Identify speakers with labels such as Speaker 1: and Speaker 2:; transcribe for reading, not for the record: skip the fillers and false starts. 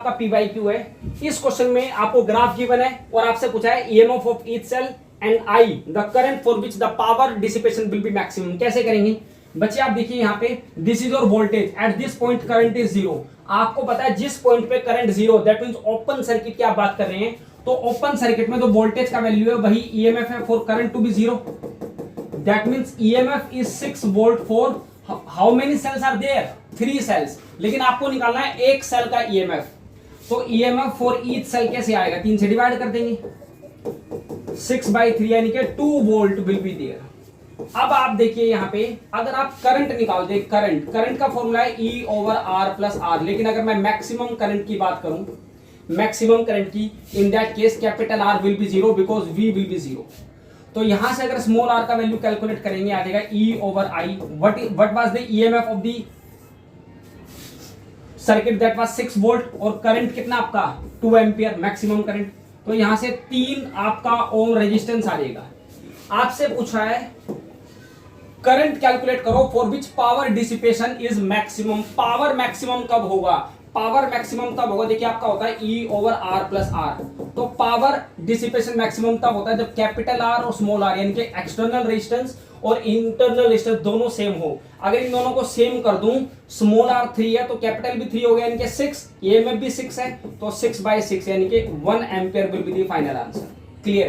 Speaker 1: आपका P by Q है। इस क्वेश्चन में आपको ग्राफ गिवन है और आपसे पूछा है EMF of each cell and I the current for which the power dissipation will be maximum. कैसे करेंगे बच्चे, आप देखिए यहाँ पे this is your voltage at this point current is zero. आपको पता है जिस पॉइंट पे current zero, that means open circuit की आप बात कर रहे हैं, तो ओपन सर्किट में जो वोल्टेज का वैल्यू है वही ईएमएफ है for current to be zero. That means EMF is 6 volt for how many cells are there, 3 cells. लेकिन आपको निकालना है एक सेल का ईएमएफ, तो ईएमएफ फॉर ईच सेल कैसे आएगा, 3 से डिवाइड कर देंगे, 6/3 यानी कि 2 वोल्ट विल बी देयर। अब आप देखिए यहाँ पे अगर आप करंट निकाल दे, करंट का फॉर्मूला है E over R plus R। लेकिन अगर मैं मैक्सिमम करंट की बात करूं, मैक्सिमम करंट की, in that case capital R will be zero because V will be zero. तो यहां से अगर स्मॉल r का वैल्यू कैलकुलेट करेंगे आ जाएगा E over I। What was the EMF of the circuit, that was 6 volt, और current कितना आपका 2 एम्पियर मैक्सिमम करंट। तो यहां से 3 आपका ओम रेजिस्टेंस आ जाएगा। आपसे पूछा है करंट कैलकुलेट करो for which power dissipation is maximum. Power maximum कब होगा, पावर मैक्सिमम तब होगा, देखिए आपका होता है E over R plus R। तो पावर डिसिपेशन मैक्सिमम तब होता है जब कैपिटल R और स्मॉल r यानी कि एक्सटर्नल रेजिस्टेंस और इंटरनल रेजिस्टेंस दोनों सेम हो। अगर इन दोनों को सेम कर दूं, स्मॉल r 3 है तो कैपिटल भी 3 हो गया यानी कि 6, ईएमएफ भी 6 है, तो 6/6 यानी कि 1 ampere will be the final answer. Clear.